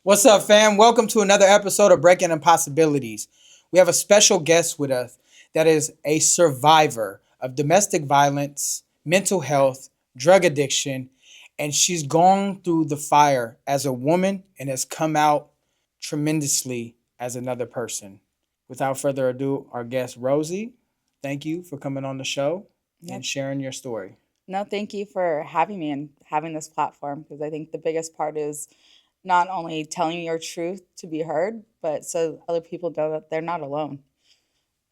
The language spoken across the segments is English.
What's up, fam? Welcome to another episode of Breaking Impossibilities. We have a special guest with us that is a survivor of domestic violence, mental health, drug addiction, and she's gone through the fire as a woman and has come out tremendously as another person. Without further ado, our guest, Rosie, thank you for coming on the show No, and sharing your story. no, thank you for having me and having this platform because I think the biggest part is not only telling your truth to be heard, but so other people know that they're not alone.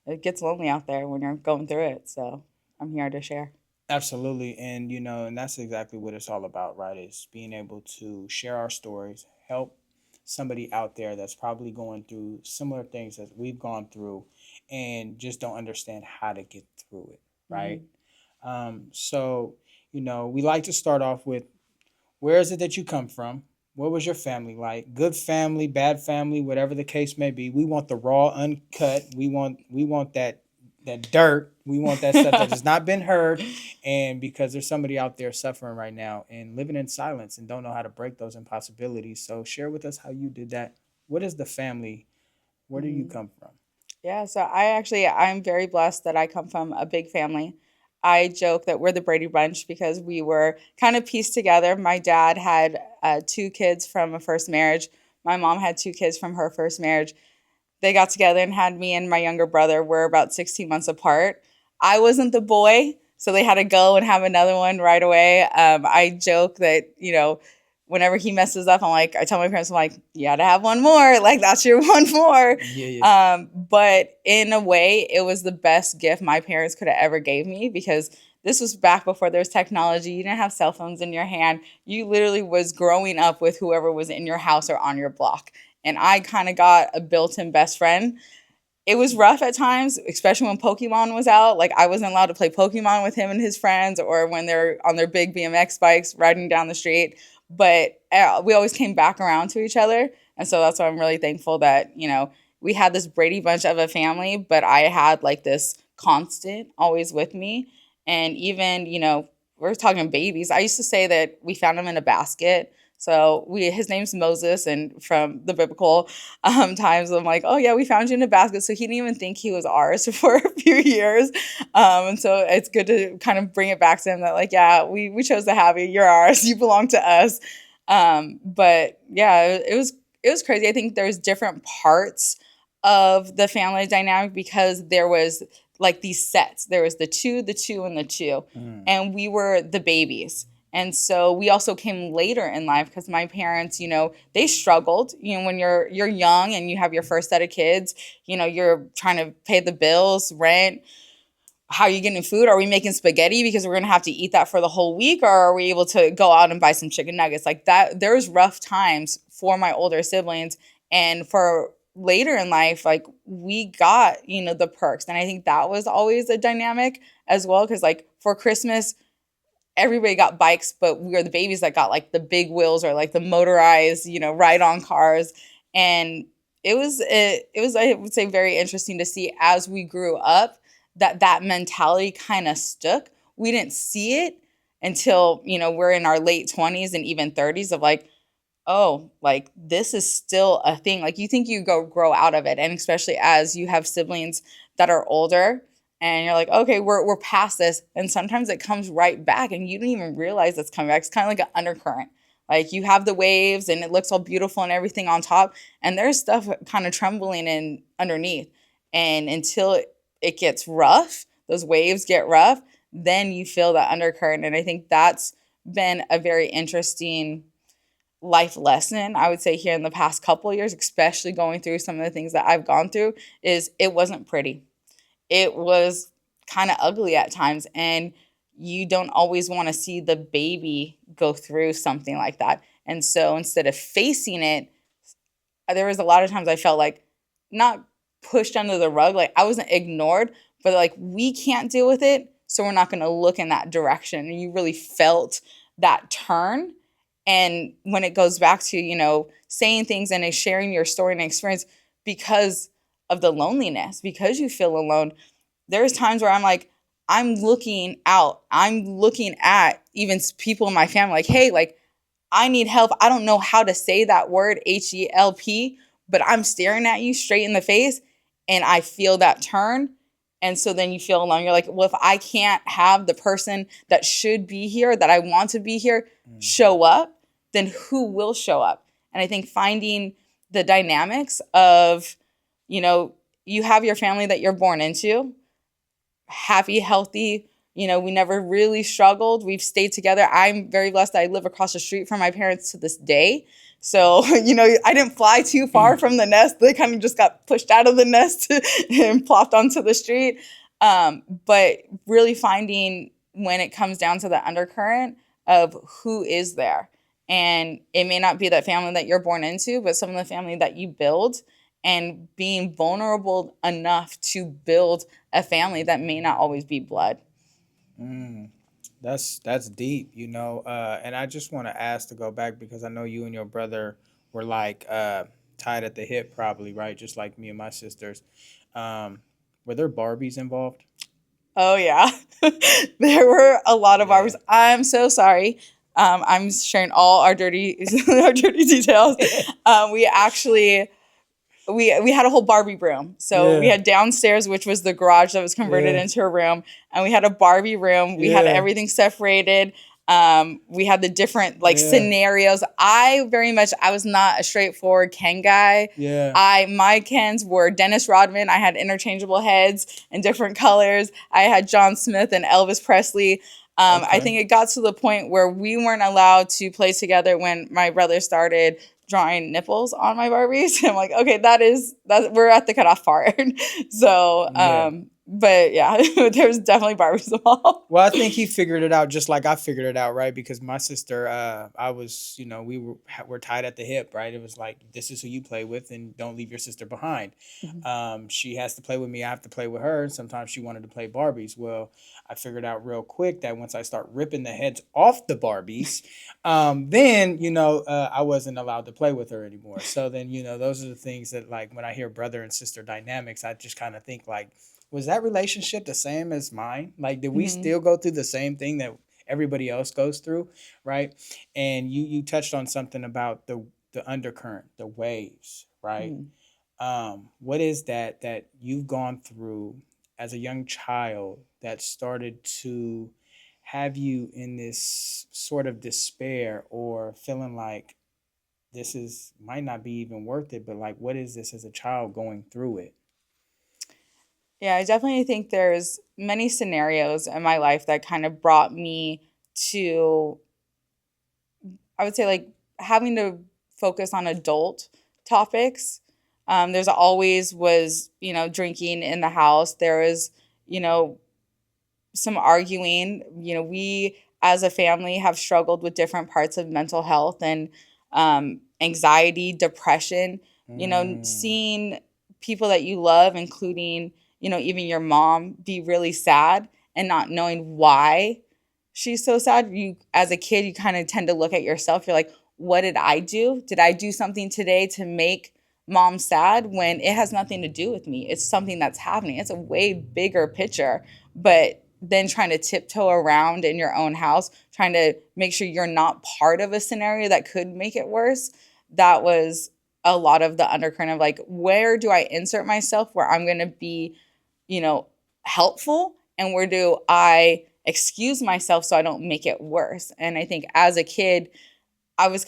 It gets lonely out there when you're going through it. So I'm here to share. Absolutely. And, and that's exactly what it's all about, right? Is being able to share our stories, help somebody out there that's probably going through similar things that we've gone through and just don't understand how to get through it, right? Hmm. So, we like to start off with where is it that you come from? What was your family like? Good family, bad family, whatever the case may be. We want the raw, uncut. We want that dirt. We want that stuff that has not been heard. And because there's somebody out there suffering right now and living in silence and don't know how to break those impossibilities. So share with us how you did that. What is the family? Where do you Hmm. come from? Yeah, so I'm very blessed that I come from a big family. I joke that we're the Brady Bunch because we were kind of pieced together. My dad had two kids from a first marriage. My mom had two kids from her first marriage. They got together and had me and my younger brother. We're about 16 months apart. I wasn't the boy, so they had to go and have another one right away. I joke that, whenever he messes up, I tell my parents, I'm like, you got to have one more. Like, that's your one more. Yeah, yeah. But in a way, it was the best gift my parents could have ever gave me because this was back before there was technology. You didn't have cell phones in your hand. You literally was growing up with whoever was in your house or on your block, and I kind of got a built-in best friend. It was rough at times, especially when Pokemon was out. Like I wasn't allowed to play Pokemon with him and his friends, or when they're on their big BMX bikes riding down the street. But we always came back around to each other, and so that's why I'm really thankful that we had this Brady Bunch of a family, but I had like this constant always with me, and even we're talking babies. I used to say that we found him in a basket. So his name's Moses, and from the biblical times, I'm like, oh yeah, we found you in a basket. So he didn't even think he was ours for a few years, and so it's good to kind of bring it back to him that like, yeah, we chose to have you. You're ours. You belong to us. But yeah, it was crazy. I think there's different parts of the family dynamic because there was like these sets. There was the two, and the two, Mm. and we were the babies. And so we also came later in life because my parents, they struggled. When you're young and you have your first set of kids, you're trying to pay the bills, rent. How are you getting food? Are we making spaghetti because we're gonna have to eat that for the whole week, or are we able to go out and buy some chicken nuggets like that? There's rough times for my older siblings, and for later in life, like we got the perks, and I think that was always a dynamic as well because like for Christmas everybody got bikes, but we were the babies that got like the big wheels or like the motorized, ride on cars. And it was I would say very interesting to see as we grew up that mentality kind of stuck. We didn't see it until, we're in our late 20s and even 30s of like, oh, like this is still a thing. Like you think you go grow out of it. And especially as you have siblings that are older and you're like, okay, we're past this. And sometimes it comes right back and you don't even realize it's coming back. It's kind of like an undercurrent. Like you have the waves and it looks all beautiful and everything on top. And there's stuff kind of trembling in underneath. And until it gets rough, those waves get rough, then you feel that undercurrent. And I think that's been a very interesting life lesson I would say here in the past couple of years, especially going through some of the things that I've gone through, is it wasn't pretty. It was kind of ugly at times, and you don't always want to see the baby go through something like that. And so instead of facing it, there was a lot of times I felt like not pushed under the rug, like I wasn't ignored, but like we can't deal with it, so we're not going to look in that direction. And you really felt that turn. And when it goes back to, saying things and sharing your story and experience because of the loneliness, because you feel alone, there's times where I'm like, I'm looking out, I'm looking at even people in my family, like, hey, like, I need help. I don't know how to say that word, HELP, but I'm staring at you straight in the face and I feel that turn. And so then you feel alone. You're like, well, if I can't have the person that should be here, that I want to be here, Mhm. show up, then who will show up? And I think finding the dynamics of, you know, you have your family that you're born into, happy, healthy. You know, we never really struggled. We've stayed together. I'm very blessed that I live across the street from my parents to this day. So, you know, I didn't fly too far from the nest. They kind of just got pushed out of the nest and plopped onto the street. But really finding when it comes down to the undercurrent of who is there. And it may not be that family that you're born into, but some of the family that you build and being vulnerable enough to build a family that may not always be blood. Mm. That's deep, you know. And I just want to ask to go back because I know you and your brother were like tied at the hip, probably, right? Just like me and my sisters. Um, were there Barbies involved? Oh yeah, there were a lot of Yeah. barbers. I'm so sorry. I'm sharing all our dirty, our dirty details. We actually we had a whole Barbie room. So we Yeah. had downstairs, which was the garage that was converted Yeah. into a room, and we had a Barbie room. We had Yeah. everything separated. We had the different like Yeah. scenarios. I was not a straightforward Ken guy. Yeah. My Kens were Dennis Rodman. I had interchangeable heads in different colors. I had John Smith and Elvis Presley. I Okay. think it got to the point where we weren't allowed to play together when my brother started drawing nipples on my Barbies. I'm like, okay, that we're at the cutoff part. So, Yeah. but yeah, there's definitely Barbies involved. Well, I think he figured it out just like I figured it out, right? Because my sister, I was, we're tied at the hip, right? It was like this is who you play with, and don't leave your sister behind. She has to play with me, I have to play with her. And sometimes she wanted to play Barbies. Well, I figured out real quick that once I start ripping the heads off the Barbies, then I wasn't allowed to play with her anymore. So then those are the things that like when I hear brother and sister dynamics, I just kind of think like was that relationship the same as mine? Like, did we Mhm. still go through the same thing that everybody else goes through, right? And you touched on something about the undercurrent, the waves, right? Mhm. What is that you've gone through as a young child that started to have you in this sort of despair or feeling like this is might not be even worth it, but like what is this as a child going through it? Yeah, I definitely think there's many scenarios in my life that kind of brought me to, I would say, like having to focus on adult topics. There's always was, drinking in the house. There was, you know, some arguing. We as a family have struggled with different parts of mental health and anxiety, depression. Mm, Seeing people that you love, including, even your mom, be really sad and not knowing why she's so sad. You, as a kid, you kind of tend to look at yourself. You're like, what did I do? Did I do something today to make mom sad when it has nothing to do with me? It's something that's happening. It's a way bigger picture, but then trying to tiptoe around in your own house, trying to make sure you're not part of a scenario that could make it worse. That was a lot of the undercurrent of like, where do I insert myself where I'm going to be, you know, helpful? And where do I excuse myself so I don't make it worse? And I think as a kid, I was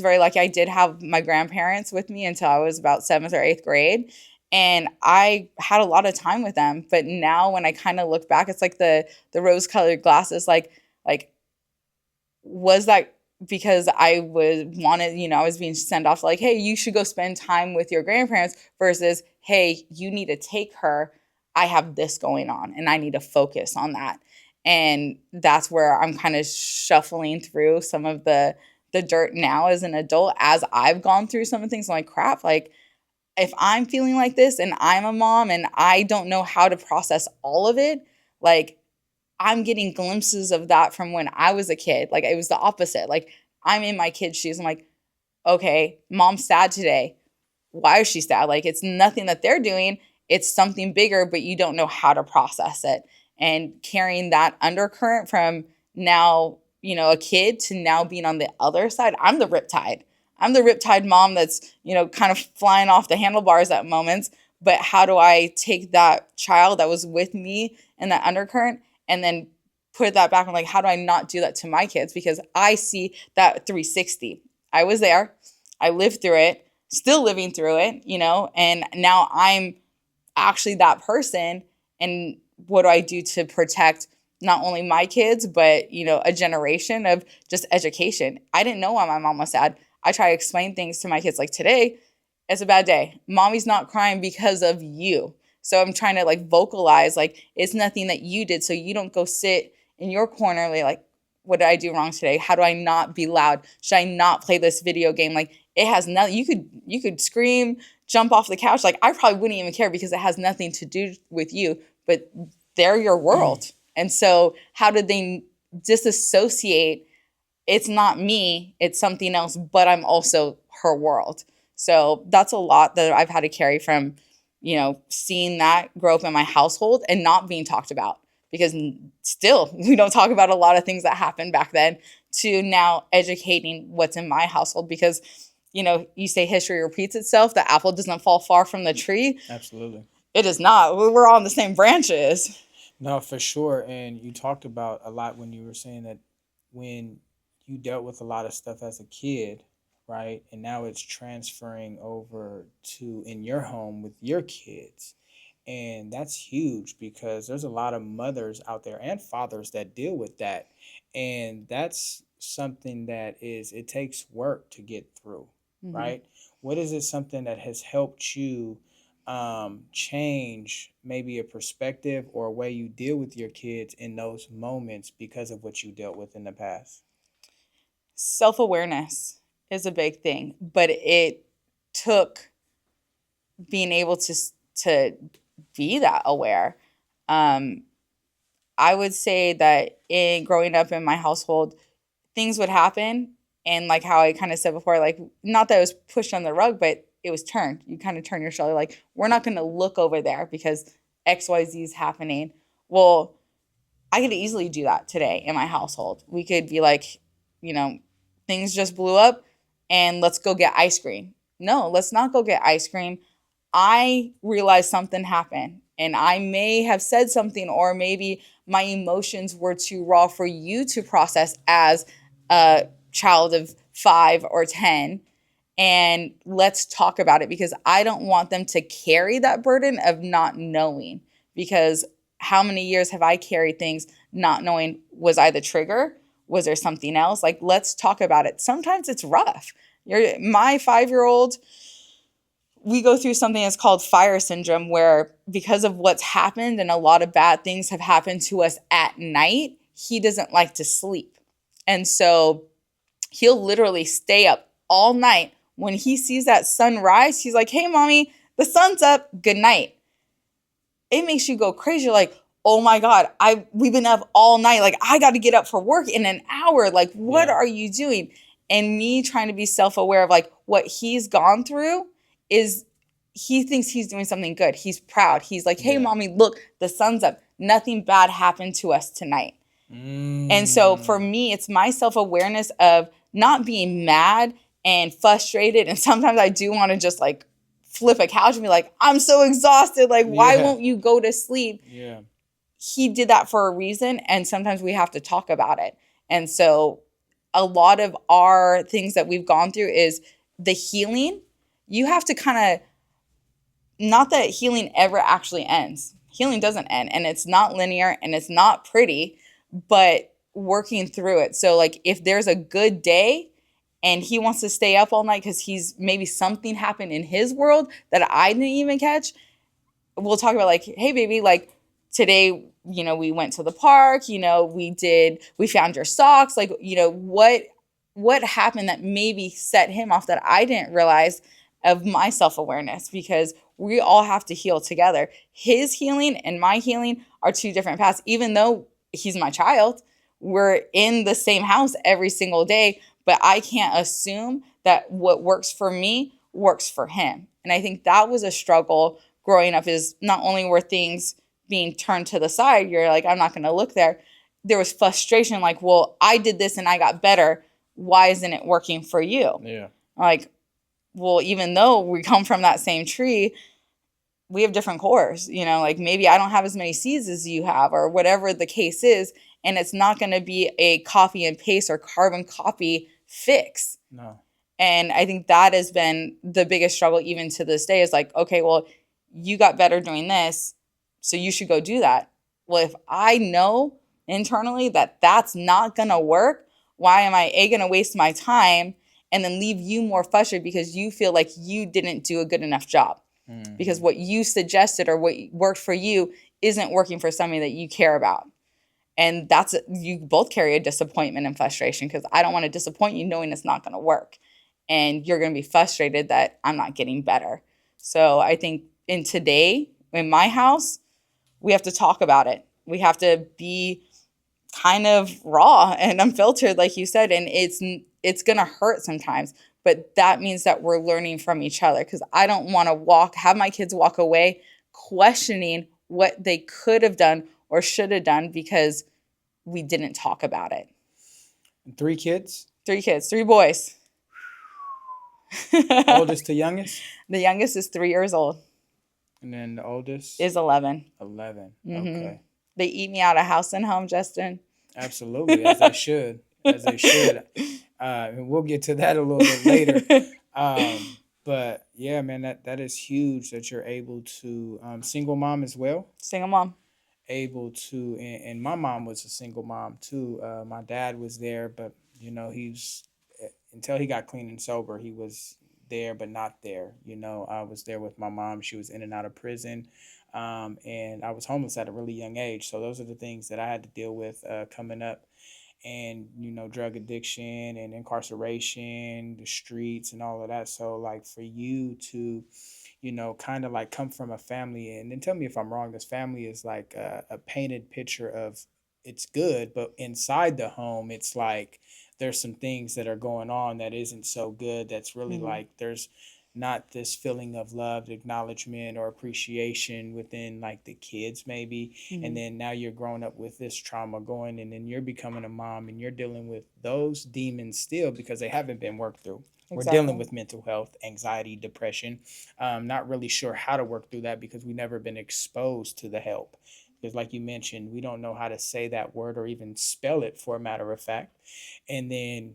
very lucky. I did have my grandparents with me until I was about seventh or eighth grade. And I had a lot of time with them. But now when I kind of look back, it's like the rose colored glasses, like was that because I was wanted, I was being sent off like, hey, you should go spend time with your grandparents versus, hey, you need to take her. I have this going on and I need to focus on that. And that's where I'm kind of shuffling through some of the dirt now as an adult as I've gone through some of the things. I'm like, crap, like if I'm feeling like this and I'm a mom and I don't know how to process all of it, like I'm getting glimpses of that from when I was a kid. Like it was the opposite. Like I'm in my kid's shoes. I'm like, okay, mom's sad today. Why is she sad? Like it's nothing that they're doing. It's something bigger, but you don't know how to process it. And carrying that undercurrent from now a kid to now being on the other side. I'm the riptide. I'm the riptide mom that's, kind of flying off the handlebars at moments. But how do I take that child that was with me in that undercurrent and then put that back? I'm like, how do I not do that to my kids? Because I see that 360. I was there. I lived through it, still living through it, and now I'm actually that person. And what do I do to protect not only my kids, but, a generation of just education? I didn't know why my mom was sad. I try to explain things to my kids like today, it's a bad day. Mommy's not crying because of you. So I'm trying to like vocalize, like, it's nothing that you did. So you don't go sit in your corner, like, what did I do wrong today? How do I not be loud? Should I not play this video game? Like, it has nothing. You could scream, jump off the couch. Like, I probably wouldn't even care because it has nothing to do with you, but they're your world. And so how did they disassociate? It's not me, it's something else, but I'm also her world. So that's a lot that I've had to carry from, seeing that grow up in my household and not being talked about, because still we don't talk about a lot of things that happened back then, to now educating what's in my household. Because, you say history repeats itself. The apple doesn't fall far from the tree. Absolutely. It is not. We're on the same branches. No, for sure. And you talked about a lot when you were saying that when you dealt with a lot of stuff as a kid, right? And now it's transferring over to in your home with your kids. And that's huge because there's a lot of mothers out there and fathers that deal with that. And that's something that it takes work to get through, Mm-hmm. right? What is it something that has helped you change maybe a perspective or a way you deal with your kids in those moments because of what you dealt with in the past? Self-awareness is a big thing, but it took being able to be that aware. Um, I would say that in growing up in my household, things would happen, and like how I kind of said before, like, not that it was pushed on the rug, but it was turned. You kind of turn your shoulder, like, we're not going to look over there because XYZ is happening. Well, I could easily do that today in my household. We could be like, you know, things just blew up and let's go get ice cream. No, let's not go get ice cream. I realized something happened and I may have said something, or maybe my emotions were too raw for you to process as a child of 5 or 10. And let's talk about it, because I don't want them to carry that burden of not knowing. Because how many years have I carried things not knowing? Was I the trigger? Was there something else? Like, let's talk about it. Sometimes it's rough. My 5-year old, we go through something that's called fire syndrome, where because of what's happened and a lot of bad things have happened to us at night, he doesn't like to sleep. And so he'll literally stay up all night. When he sees that sunrise, he's like, hey, mommy, the sun's up. Good night. It makes you go crazy. You're like, oh my God, we've been up all night. Like, I got to get up for work in an hour. Like, what Yeah. are you doing? And me trying to be self-aware of like what he's gone through is, he thinks he's doing something good. He's proud. He's like, hey, Yeah. mommy, look, the sun's up. Nothing bad happened to us tonight. And so for Mm. me, it's my self awareness of not being mad and frustrated. And sometimes I do want to just like flip a couch and be like, I'm so exhausted. Like, why Yeah. won't you go to sleep? Yeah. He did that for a reason. And sometimes we have to talk about it. And so a lot of our things that we've gone through is the healing. You have to kind of, not that healing ever actually ends. Healing doesn't end, and it's not linear and it's not pretty, but working through it. So like, if there's a good day and he wants to stay up all night because he's maybe something happened in his world that I didn't even catch, we'll talk about like, hey baby, like today, we went to the park, we found your socks, like, what happened that maybe set him off that I didn't realize, of my self-awareness, because we all have to heal together. His healing and my healing are two different paths. Even though he's my child, we're in the same house every single day, but I can't assume that what works for me works for him. And I think that was a struggle growing up, is not only were things being turned to the side, you're like, I'm not going to look there. there was frustration, like, well, I did this and I got better. Why isn't it working for you? Yeah. Like, well, even though we come from that same tree, we have different cores. Like maybe I don't have as many seeds as you have, or whatever the case is. And it's not going to be a copy and paste or carbon copy fix. No. And I think that has been the biggest struggle even to this day, is like, okay, well, you got better doing this, so you should go do that. Well, if I know internally that that's not going to work, why am I going to waste my time and then leave you more frustrated because you feel like you didn't do a good enough job? Because what you suggested or what worked for you isn't working for somebody that you care about. And you both carry a disappointment and frustration, because I don't want to disappoint you knowing it's not going to work. And you're going to be frustrated that I'm not getting better. So I think in my house, we have to talk about it. We have to be kind of raw and unfiltered, like you said, and it's going to hurt sometimes. But that means that we're learning from each other, because I don't want to have my kids walk away questioning what they could have done or should have done because we didn't talk about it. 3 kids? 3 kids, 3 boys. Oldest to youngest? The youngest is 3 years old. And then the oldest? Is 11. 11. Mm-hmm. Okay. They eat me out of house and home, Justin. Absolutely, as they should. As they should. And we'll get to that a little bit later. But yeah, man, that is huge that you're able to, single mom as well. Single mom. Able to, and my mom was a single mom too. My dad was there, but he's until he got clean and sober, he was there but not there. I was there with my mom. She was in and out of prison, and I was homeless at a really young age. So those are the things that I had to deal with coming up, and drug addiction and incarceration, the streets, and all of that. So like for you to kind of like come from a family, and then tell me if I'm wrong, this family is like a painted picture of it's good, but inside the home, it's like there's some things that are going on that isn't so good. That's really Mm-hmm. like there's not this feeling of love, acknowledgement, or appreciation within like the kids, maybe. Mm-hmm. And then now you're growing up with this trauma going, and then you're becoming a mom and you're dealing with those demons still because they haven't been worked through. We're dealing with mental health, anxiety, depression. Not really sure how to work through that because we've never been exposed to the help. Because, like you mentioned, we don't know how to say that word or even spell it, for a matter of fact. And then,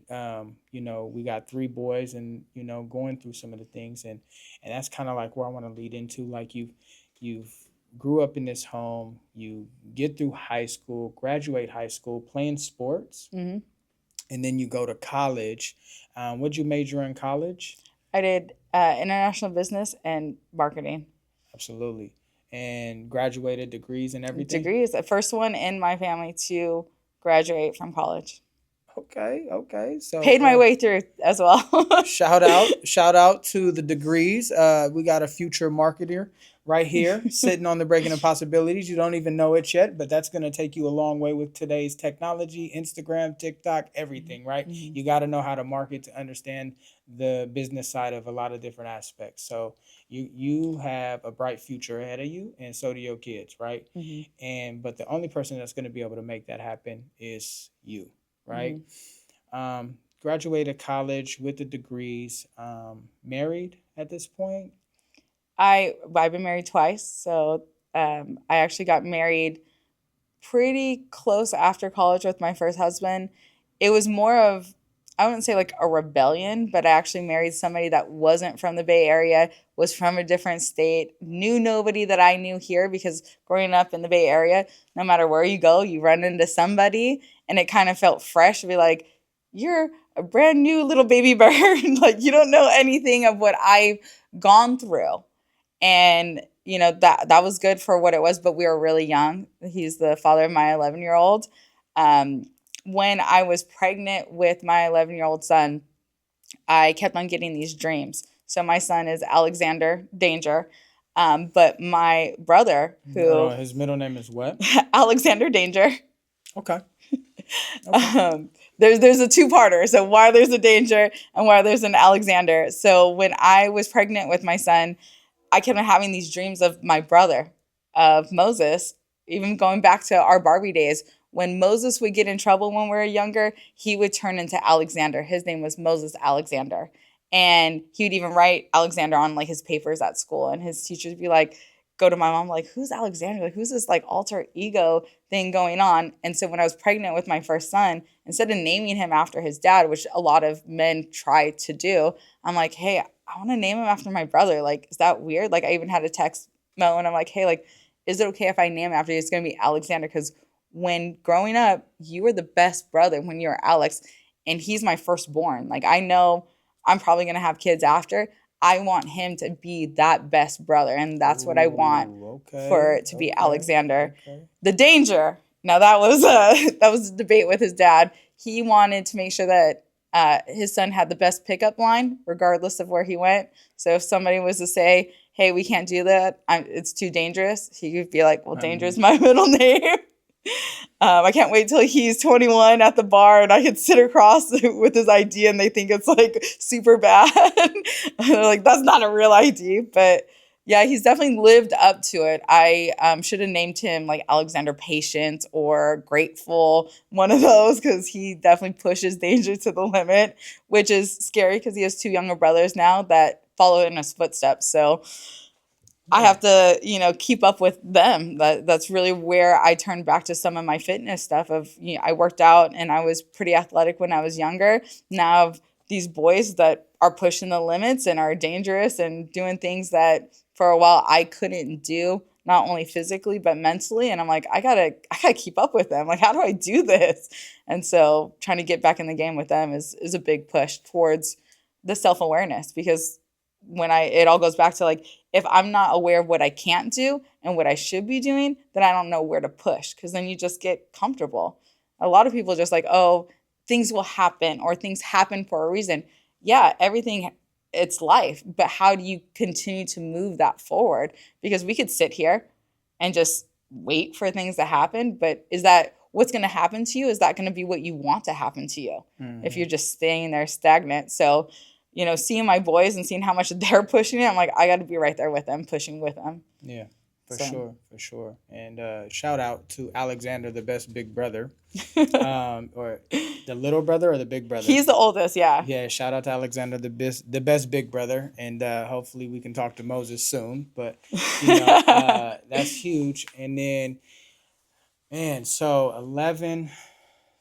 we got 3 boys, and going through some of the things, and that's kind of like where I want to lead into. Like you've grew up in this home, you get through high school, graduate high school, playing sports. Mm-hmm. And then you go to college. What'd you major in college? I did international business and marketing. Absolutely. And graduated degrees and everything? Degrees. The first one in my family to graduate from college. Okay. So paid my way through as well. shout out to the degrees. We got a future marketer right here sitting on the Breaking Impossibilities. You don't even know it yet, but that's going to take you a long way with today's technology, Instagram, TikTok, everything, right? Mm-hmm. You got to know how to market to understand the business side of a lot of different aspects. So you have a bright future ahead of you, and so do your kids, right? Mm-hmm. But the only person that's going to be able to make that happen is you, right? Mm-hmm. Graduated college with the degrees, married at this point? I've been married twice, so I actually got married pretty close after college with my first husband. It was more of, I wouldn't say like a rebellion, but I actually married somebody that wasn't from the Bay Area, was from a different state, knew nobody that I knew here, because growing up in the Bay Area, no matter where you go, you run into somebody, and it kind of felt fresh to be like, you're a brand new little baby bird. Like, you don't know anything of what I've gone through. And that was good for what it was, but we were really young. He's the father of my 11-year-old. When I was pregnant with my 11-year-old son, I kept on getting these dreams. So my son is Alexander Danger, but my brother, who his middle name is what? Alexander Danger. Okay. There's a 2-parter. So why there's a Danger and why there's an Alexander. So when I was pregnant with my son, I kept on having these dreams of my brother, of Moses, even going back to our Barbie days, when Moses would get in trouble when we were younger, he would turn into Alexander. His name was Moses Alexander. And he would even write Alexander on like his papers at school. And his teachers would be like, go to my mom, like, who's Alexander? Like, who's this like alter ego thing going on? And so when I was pregnant with my first son, instead of naming him after his dad, which a lot of men try to do, I'm like, hey, I want to name him after my brother. Like, is that weird? Like, I even had a text Mo and I'm like, hey, like, is it okay if I name him after you? It's going to be Alexander because when growing up, you were the best brother when you were Alex, and he's my firstborn. Like, I know I'm probably going to have kids after. I want him to be that best brother, and that's what I want Ooh, for okay, it to be okay, Alexander. okay. The danger. Now that was that was a debate with his dad. He wanted to make sure that his son had the best pickup line, regardless of where he went. So if somebody was to say, "Hey, we can't do that. It's too dangerous," he could be like, "Well, danger is my middle name." I can't wait till he's 21 at the bar and I can sit across with his ID and they think it's like super bad. They're like, that's not a real ID. But yeah, he's definitely lived up to it. I should have named him like Alexander Patience or Grateful, one of those, because he definitely pushes danger to the limit, which is scary because he has two younger brothers now that follow in his footsteps. So I Yeah. have to, keep up with them. That's really where I turned back to some of my fitness stuff of, I worked out and I was pretty athletic when I was younger. Now I have these boys that are pushing the limits and are dangerous and doing things that for a while I couldn't do, not only physically but mentally. And I'm like, I gotta keep up with them. Like, how do I do this? And so trying to get back in the game with them is a big push towards the self-awareness, because it all goes back to like, if I'm not aware of what I can't do and what I should be doing, then I don't know where to push, because then you just get comfortable. A lot of people just like, oh, things will happen or things happen for a reason. Yeah, everything, it's life, but how do you continue to move that forward? Because we could sit here and just wait for things to happen, but is that what's going to happen to you? Is that going to be what you want to happen to you if Mm-hmm. you're just staying there stagnant? So seeing my boys and seeing how much they're pushing it, I'm like, I got to be right there with them, pushing with them. Yeah, for So, sure, for sure. And shout out to Alexander, the best big brother, or the little brother or the big brother. he's the oldest, yeah. Yeah, shout out to Alexander, the best big brother, and hopefully we can talk to Moses soon. But that's huge. And then, man, so 11,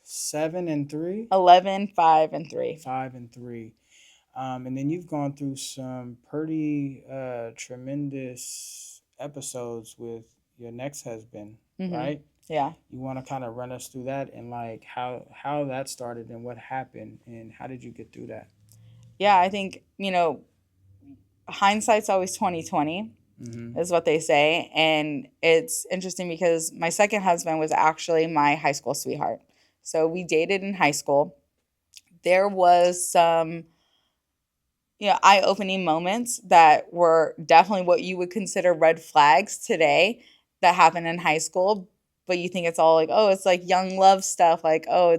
7 and 3, 11, 5, and 3. 5 and 3. And then you've gone through some pretty tremendous episodes with your next husband, Mm-hmm. right? Yeah. You want to kind of run us through that and like how that started and what happened and how did you get through that? Yeah, I think, hindsight's always 2020 Mm-hmm. is what they say. And it's interesting because my second husband was actually my high school sweetheart. So we dated in high school. There was some eye-opening moments that were definitely what you would consider red flags today that happened in high school, but you think it's all like, oh, it's like young love stuff, like, oh,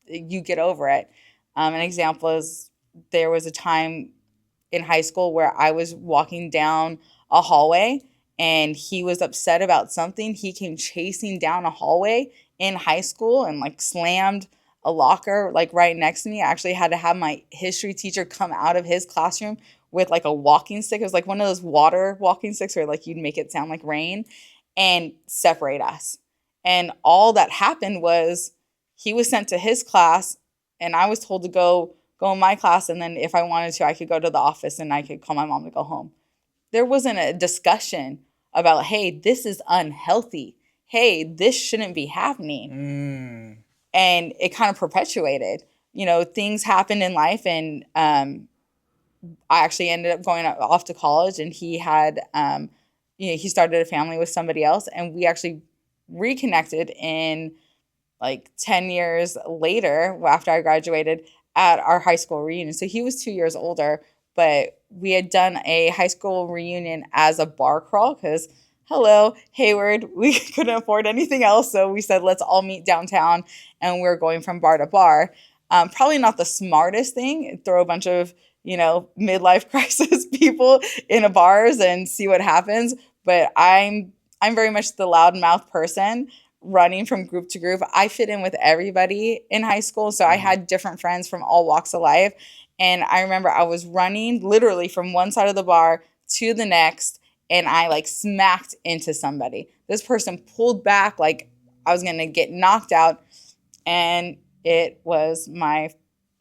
you get over it. An example is there was a time in high school where I was walking down a hallway and he was upset about something. He came chasing down a hallway in high school and like slammed a locker like right next to me. I actually had to have my history teacher come out of his classroom with like a walking stick. It was like one of those water walking sticks where like you'd make it sound like rain, and separate us. And all that happened was he was sent to his class and I was told to go in my class, and then if I wanted to I could go to the office and I could call my mom to go home. There wasn't a discussion about, hey, this is unhealthy. Hey, this shouldn't be happening. Mm. And it kind of perpetuated. Things happened in life, and I actually ended up going off to college, and he had, he started a family with somebody else, and we actually reconnected in like 10 years later after I graduated at our high school reunion. So he was 2 years older, but we had done a high school reunion as a bar crawl because, hello, Hayward, we couldn't afford anything else. So we said, let's all meet downtown, and we're going from bar to bar. Probably not the smartest thing, throw a bunch of, midlife crisis people in a bars and see what happens. But I'm very much the loudmouth person running from group to group. I fit in with everybody in high school. So I Mhm. had different friends from all walks of life. And I remember I was running literally from one side of the bar to the next, and I like smacked into somebody. This person pulled back like I was going to get knocked out, and it was my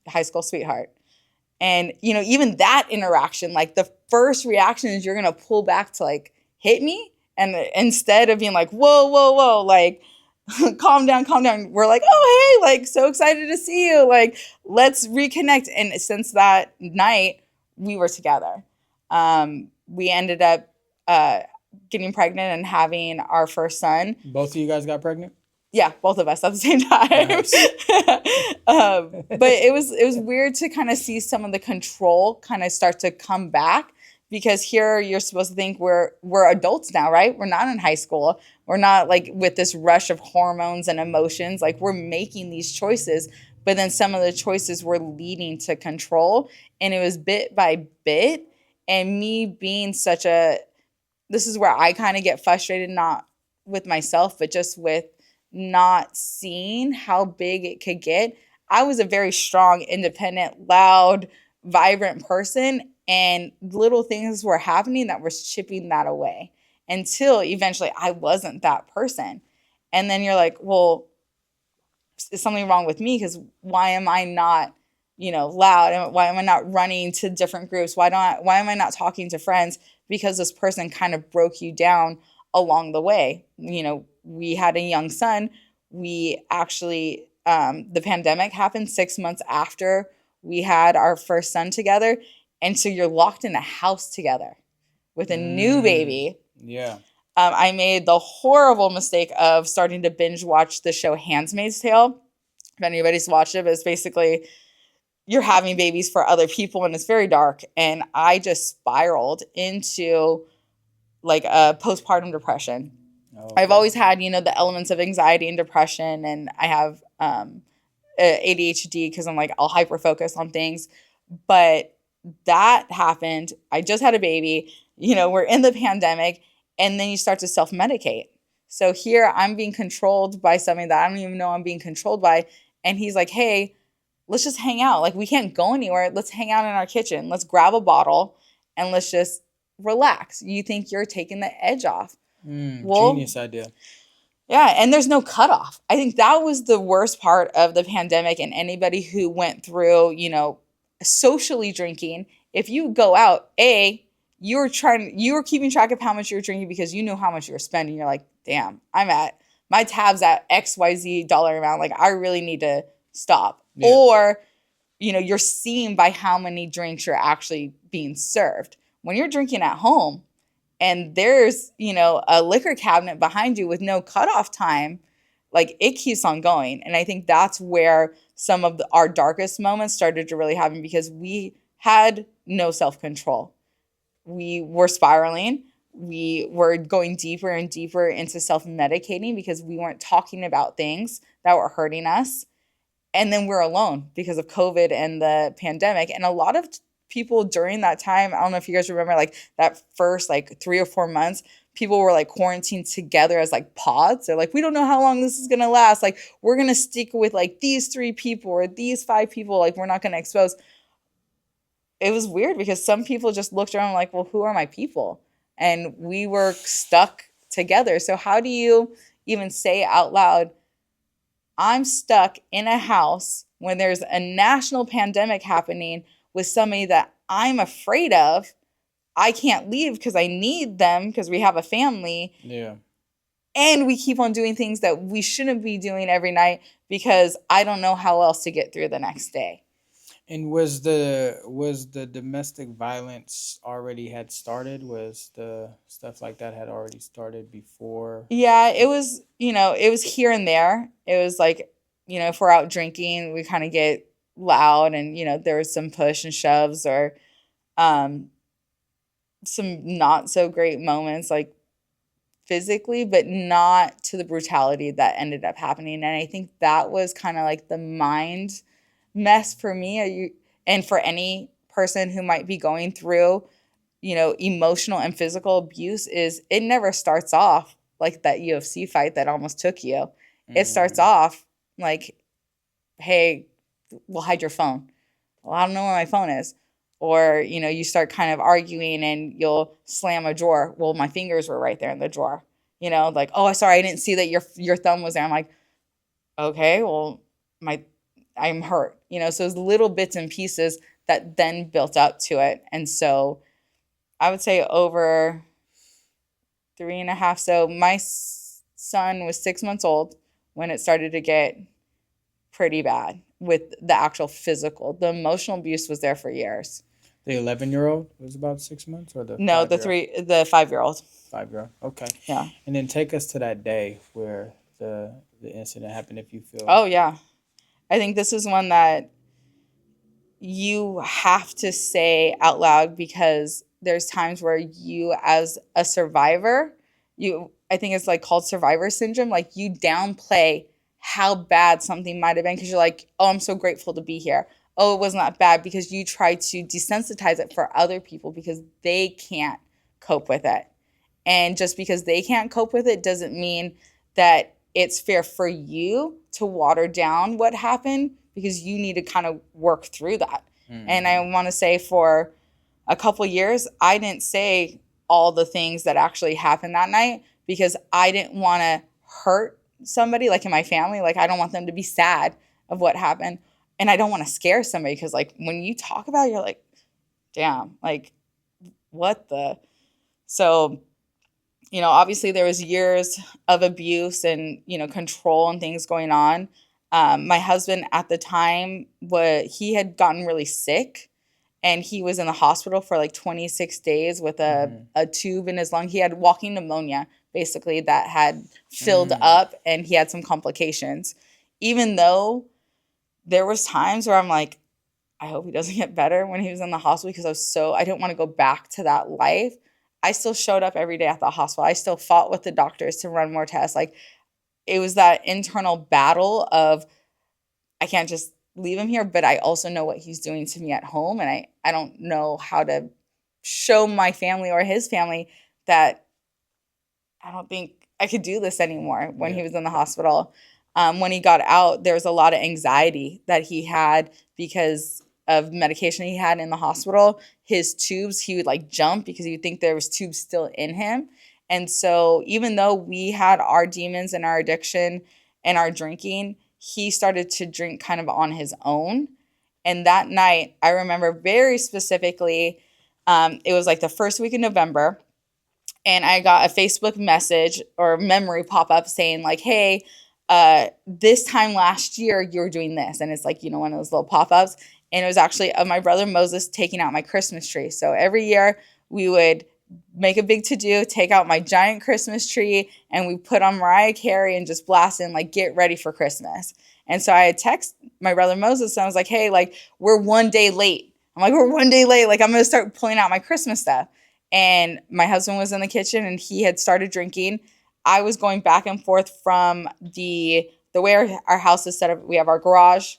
high school sweetheart. And, even that interaction, like the first reaction is you're going to pull back to like hit me. And instead of being like, whoa, whoa, whoa, like, calm down, calm down. We're like, oh, hey, like, so excited to see you. Like, let's reconnect. And since that night, we were together. We ended up getting pregnant and having our first son. Both of you guys got pregnant? Yeah, both of us at the same time. Nice. But it was weird to kind of see some of the control kind of start to come back, because here you're supposed to think we're adults now, right? We're not in high school. We're not like with this rush of hormones and emotions. Like, we're making these choices, but then some of the choices were leading to control, and it was bit by bit. And me being such a this is where I kind of get frustrated, not with myself, but just with not seeing how big it could get. I was a very strong, independent, loud, vibrant person, and little things were happening that were chipping that away until eventually I wasn't that person. And then you're like, well, is something wrong with me? Because why am I not, loud? And why am I not running to different groups? Why am I not talking to friends? Because this person kind of broke you down along the way. We had a young son. We actually, the pandemic happened 6 months after we had our first son together. And so you're locked in a house together with a new Mm, baby. yeah. I made the horrible mistake of starting to binge watch the show Handmaid's Tale. If anybody's watched it, but it's basically you're having babies for other people, and it's very dark. And I just spiraled into like a postpartum depression. I've Okay. always had, the elements of anxiety and depression, and I have ADHD because I'm like, I'll hyper focus on things. But that happened. I just had a baby. We're in the pandemic, and then you start to self medicate. So here I'm being controlled by something that I don't even know I'm being controlled by. And he's like, hey, let's just hang out. Like, we can't go anywhere. Let's hang out in our kitchen. Let's grab a bottle and let's just relax. You think you're taking the edge off. Well, Genius idea. yeah, and there's no cutoff. I think that was the worst part of the pandemic, and anybody who went through, socially drinking. If you go out, you were keeping track of how much you were drinking because you knew how much you were spending. You're like, damn, my tab's at XYZ dollar amount. Like, I really need to stop. Yeah. Or, you're seen by how many drinks you're actually being served. When you're drinking at home, and there's, a liquor cabinet behind you with no cutoff time, like, it keeps on going. And I think that's where some of our darkest moments started to really happen, because we had no self-control. We were spiraling. We were going deeper and deeper into self-medicating because we weren't talking about things that were hurting us. And then we're alone because of COVID and the pandemic. And a lot of people during that time, I don't know if you guys remember, like that first like 3 or 4 months, people were like quarantined together as like pods. They're like, we don't know how long this is gonna last. Like, we're gonna stick with like these 3 people or these 5 people. Like, we're not gonna expose. It was weird because some people just looked around like, well, who are my people? And we were stuck together. So how do you even say out loud, I'm stuck in a house when there's a national pandemic happening with somebody that I'm afraid of? I can't leave because I need them because we have a family. Yeah. And we keep on doing things that we shouldn't be doing every night because I don't know how else to get through the next day. And was the domestic violence already had started? Was the stuff like that had already started before? Yeah, it was here and there. It was like, if we're out drinking, we kind of get loud, and, there was some push and shoves, or um, some not so great moments, like physically, but not to the brutality that ended up happening. And I think that was kind of like the mind mess for me. And for any person who might be going through, emotional and physical abuse, is it never starts off like that UFC fight that almost took you. It starts Mm. off like, hey, we'll hide your phone. Well, I don't know where my phone is. Or, you start kind of arguing and you'll slam a drawer. Well, my fingers were right there in the drawer. Like, oh, sorry, I didn't see that your thumb was there. I'm like, okay, well, my I'm hurt. So it's little bits and pieces that then built up to it. And so I would say over 3.5. So my son was 6 months old when it started to get pretty bad with the actual physical. The emotional abuse was there for years. The 11-year-old was about 6 months, or the No, 5-year-old? the 5-year-old. 5-year-old. Okay. Yeah. And then take us to that day where the incident happened, if you feel. Oh yeah. I think this is one that you have to say out loud because there's times where you as a survivor, I think it's like called survivor syndrome, like you downplay how bad something might have been because you're like, "Oh, I'm so grateful to be here." Oh, it wasn't that bad because you try to desensitize it for other people because they can't cope with it. And just because they can't cope with it doesn't mean that it's fair for you to water down what happened because you need to kind of work through that. And I Mm-hmm. want to say for a couple years, I didn't say all the things that actually happened that night because I didn't want to hurt somebody like in my family. Like, I don't want them to be sad of what happened. And I don't want to scare somebody because, like, when you talk about it, you're like, damn, like, what the? So obviously there was years of abuse and, control and things going on. My husband at the time, he had gotten really sick and he was in the hospital for like 26 days with a, Mm-hmm. a tube in his lung. He had walking pneumonia, basically, that had filled Mm. up and he had some complications. Even though there was times where I'm like, I hope he doesn't get better when he was in the hospital because I didn't want to go back to that life. I still showed up every day at the hospital. I still fought with the doctors to run more tests. Like, it was that internal battle of I can't just leave him here, but I also know what he's doing to me at home. And I don't know how to show my family or his family that I don't think I could do this anymore when Yeah. he was in the hospital. When he got out, there was a lot of anxiety that he had because of medication he had in the hospital. His tubes, he would like jump because he would think there was tubes still in him. And so even though we had our demons and our addiction and our drinking, he started to drink kind of on his own. And that night, I remember very specifically, it was like the first week in November and I got a Facebook message or memory pop up saying like, "Hey, this time last year you were doing this," and it's like one of those little pop ups, and it was actually of my brother Moses taking out my Christmas tree. So every year we would make a big to do, take out my giant Christmas tree, and we put on Mariah Carey and just blast in like "Get Ready for Christmas." And so I had text my brother Moses and I was like, "Hey, like we're one day late." I'm like, "We're one day late. Like I'm gonna start pulling out my Christmas stuff." And my husband was in the kitchen and he had started drinking. I was going back and forth from the way our house is set up. We have our garage,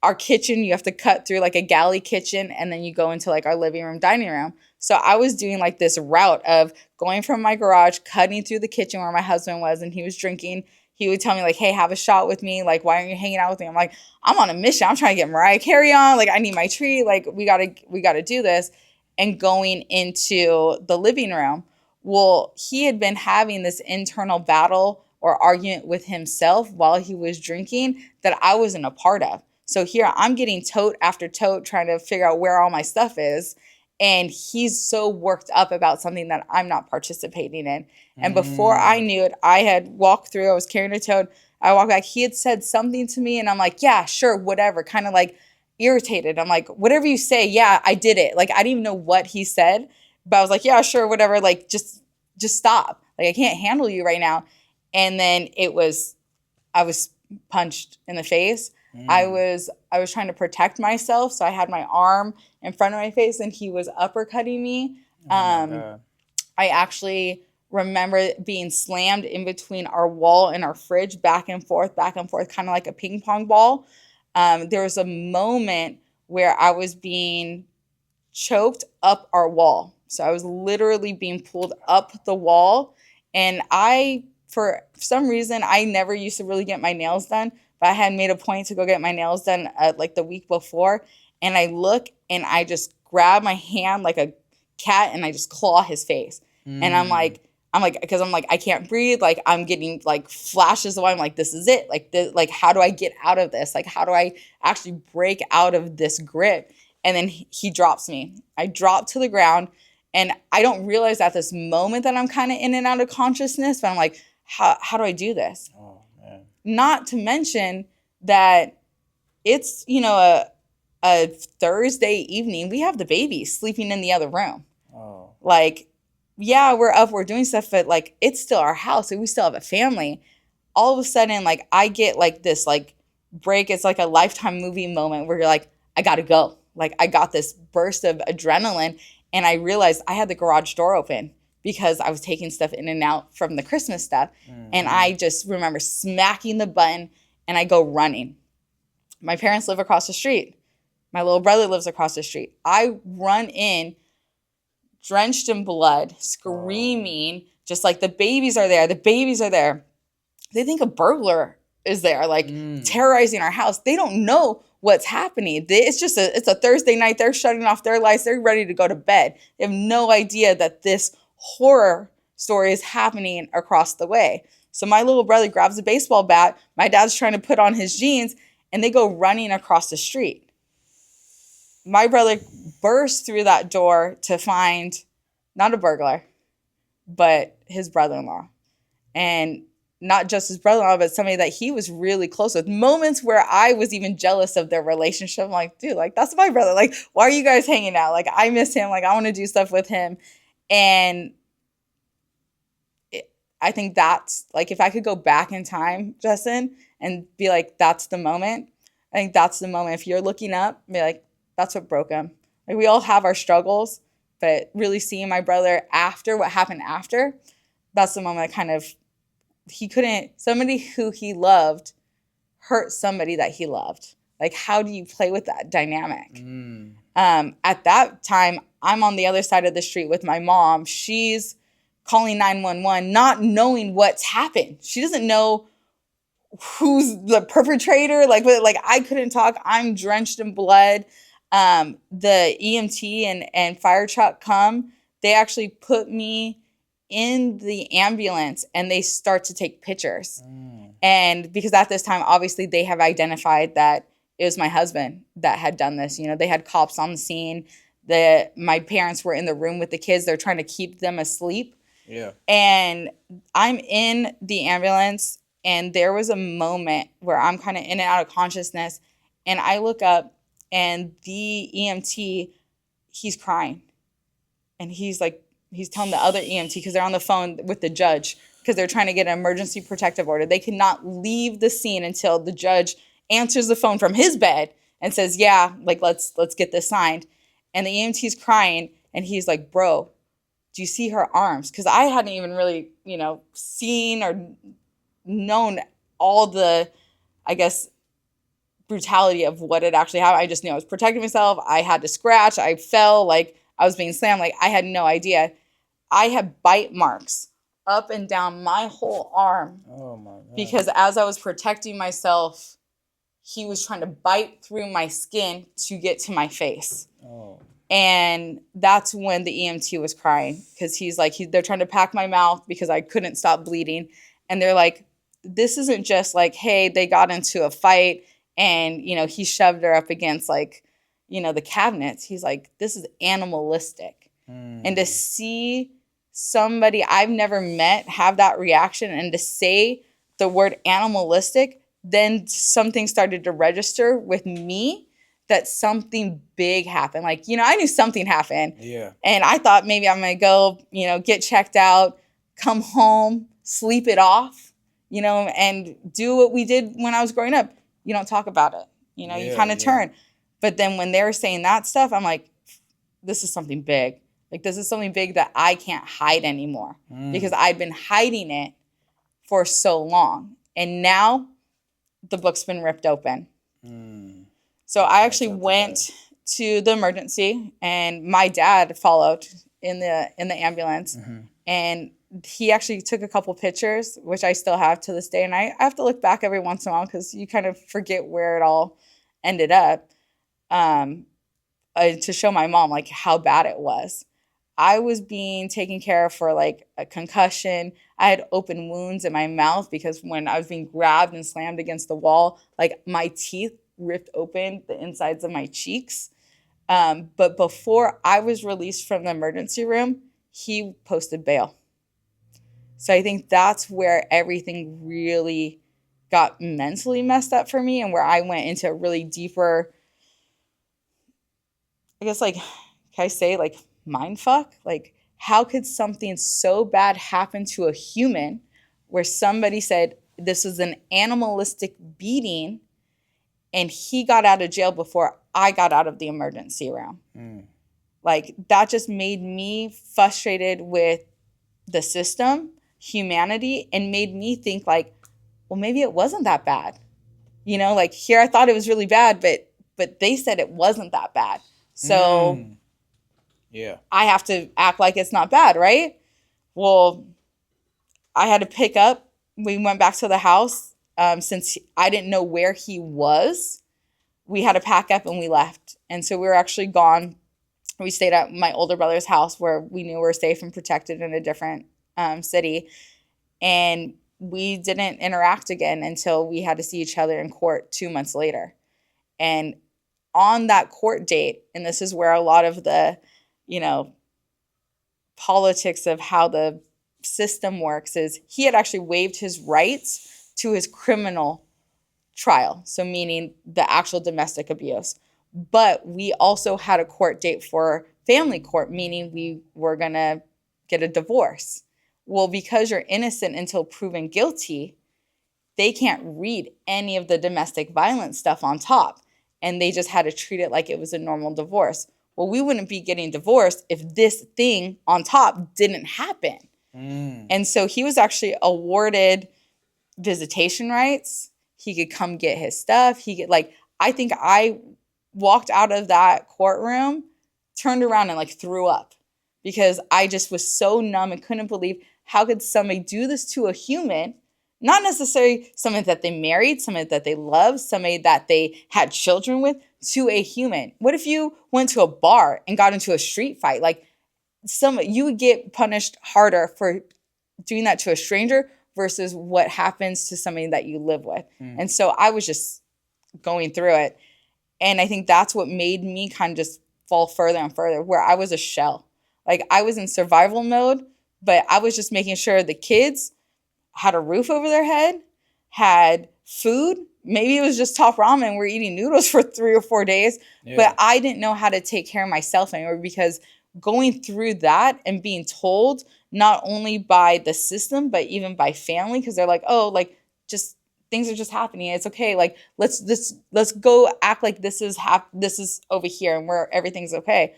our kitchen. You have to cut through like a galley kitchen, and then you go into like our living room, dining room. So I was doing like this route of going from my garage, cutting through the kitchen where my husband was, and he was drinking. He would tell me like, "Hey, have a shot with me. Like, why aren't you hanging out with me?" I'm like, "I'm on a mission. I'm trying to get Mariah Carey on. Like, I need my tree. Like, we gotta do this." And going into the living room, well, he had been having this internal battle or argument with himself while he was drinking that I wasn't a part of. So here I'm getting tote after tote trying to figure out where all my stuff is. And he's so worked up about something that I'm not participating in. And before I Mm. knew it, I had walked through, I was carrying a tote. I walked back. He had said something to me, and I'm like, yeah, sure, whatever. Kind of like irritated. I'm like, whatever you say, yeah, I did it. Like I didn't even know what he said, but I was like, yeah, sure, whatever. Like just stop. Like I can't handle you right now. And then I was punched in the face. Mm. I was trying to protect myself, so I had my arm in front of my face, and he was uppercutting me. Oh my Um, God. I actually remember being slammed in between our wall and our fridge, back and forth, kind of like a ping pong ball. There was a moment where I was being choked up our wall. So I was literally being pulled up the wall, and I for some reason, I never used to really get my nails done, but I had made a point to go get my nails done like the week before. And I look and I just grab my hand like a cat and I just claw his face. And Mm. because I'm like, I can't breathe. Like I'm getting like flashes of, I'm like, this is it. Like, like, how do I get out of this? Like, how do I actually break out of this grip? And then he drops me. I drop to the ground and I don't realize at this moment that I'm kind of in and out of consciousness, but I'm like, how do I do this? Oh man. Not to mention that it's, a Thursday evening. We have the baby sleeping in the other room. Oh. Like, yeah, we're up, we're doing stuff, but like it's still our house and we still have a family. All of a sudden, like I get like this like break. It's like a Lifetime movie moment where you're like, I gotta go. Like I got this burst of adrenaline and I realized I had the garage door open because I was taking stuff in and out from the Christmas stuff. And Mm-hmm. I just remember smacking the button and I go running. My parents live across the street. My little brother lives across the street. I run in drenched in blood, Oh. screaming, just like the babies are there. The babies are there. They think a burglar is there, like Mm. terrorizing our house. They don't know what's happening. It's a Thursday night. They're shutting off their lights. They're ready to go to bed. They have no idea that this horror story is happening across the way. So my little brother grabs a baseball bat. My dad's trying to put on his jeans, and they go running across the street. My brother bursts through that door to find not a burglar, but his brother-in-law. And not just his brother-in-law, but somebody that he was really close with. Moments where I was even jealous of their relationship. I'm like, dude, like that's my brother. Like, why are you guys hanging out? Like, I miss him. Like, I want to do stuff with him. And I think that's like, if I could go back in time, Justin, and be like, that's the moment. I think that's the moment. If you're looking up, be like, that's what broke him. Like, we all have our struggles, but really seeing my brother after what happened after, that's the moment I kind of, he couldn't, somebody who he loved hurt somebody that he loved. Like, how do you play with that dynamic? Mm. At that time, I'm on the other side of the street with my mom. She's calling 911, not knowing what's happened. She doesn't know who's the perpetrator. Like I couldn't talk. I'm drenched in blood. The EMT and fire truck come. They actually put me in the ambulance and they start to take pictures. Mm. And because at this time, obviously, they have identified that it was my husband that had done this. They had cops on the scene. My parents were in the room with the kids. They're trying to keep them asleep. Yeah. And I'm in the ambulance, and there was a moment where I'm kind of in and out of consciousness. And I look up, and the EMT, he's crying. And he's telling the other EMT, because they're on the phone with the judge, because they're trying to get an emergency protective order. They cannot leave the scene until the judge answers the phone from his bed and says, yeah, like let's get this signed. And the EMT's crying, and he's like, bro, do you see her arms? Because I hadn't even really, seen or known all the, I guess, brutality of what had actually happened. I just knew I was protecting myself. I had to scratch. I fell. Like I was being slammed. Like I had no idea. I had bite marks up and down my whole arm Oh my God. because as I was protecting myself, he was trying to bite through my skin to get to my face. Oh. And that's when the EMT was crying, because he's like, they're trying to pack my mouth because I couldn't stop bleeding. And they're like, this isn't just like, hey, they got into a fight and, he shoved her up against like, the cabinets. He's like, this is animalistic. And to see somebody I've never met have that reaction and to say the word animalistic, then something started to register with me that something big happened. Like, I knew something happened. Yeah. And I thought maybe I'm going to go, get checked out, come home, sleep it off, and do what we did when I was growing up. You don't talk about it. You Yeah, kind of yeah. turn. But then when they were saying that stuff, I'm like, this is something big. Like, this is something big that I can't hide anymore because I'd been hiding it for so long. And now the book's been ripped open. So I actually went to the emergency, and my dad followed in the ambulance. And he actually took a couple pictures, which I still have to this day. And I have to look back every once in a while because you kind of forget where it all ended up, um, to show my mom like how bad it was. I was being taken care of for like a concussion. I had open wounds in my mouth because when I was being grabbed and slammed against the wall, like my teeth ripped open the insides of my cheeks. But before I was released from the emergency room, he posted bail. So I think that's where everything really got mentally messed up for me and where I went into a really deeper, I guess, like, can I say, like, mind fuck? Like, how could something so bad happen to a human where somebody said this was an animalistic beating and he got out of jail before I got out of the emergency room? Mm. Like, that just made me frustrated with the system, humanity, and made me think, like, well, maybe it wasn't that bad. Like here I thought it was really bad, but they said it wasn't that bad. So Mm. Yeah. I have to act like it's not bad, right? Well, I had to pick up. We went back to the house. Since I didn't know where he was, we had to pack up and we left. And so we were actually gone. We stayed at my older brother's house where we knew we were safe and protected in a different city. And we didn't interact again until we had to see each other in court 2 months later. And on that court date, and this is where a lot of the, you know, politics of how the system works is he had actually waived his rights to his criminal trial. So meaning the actual domestic abuse. But we also had a court date for family court, meaning we were going to get a divorce. Well, because you're innocent until proven guilty, they can't read any of the domestic violence stuff on top. And they just had to treat it like it was a normal divorce. Well, we wouldn't be getting divorced if this thing on top didn't happen. Mm. And so he was actually awarded visitation rights. He could come get his stuff. He could, like, I think I walked out of that courtroom, turned around and like threw up because I just was so numb and couldn't believe how could somebody do this to a human, not necessarily somebody that they married, somebody that they loved, somebody that they had children with, to a human. What if you went to a bar and got into a street fight? Like, you would get punished harder for doing that to a stranger versus what happens to somebody that you live with. Mm. And so I was just going through it. And I think that's what made me kind of just fall further and further, where I was a shell. Like I was in survival mode, but I was just making sure the kids had a roof over their head, had food. Maybe it was just top ramen. We're eating noodles for 3 or 4 days, Yeah. but I didn't know how to take care of myself anymore because going through that and being told not only by the system, but even by family, because they're like, oh, like just things are just happening. It's okay. Like let's go act like this is over here and where everything's okay.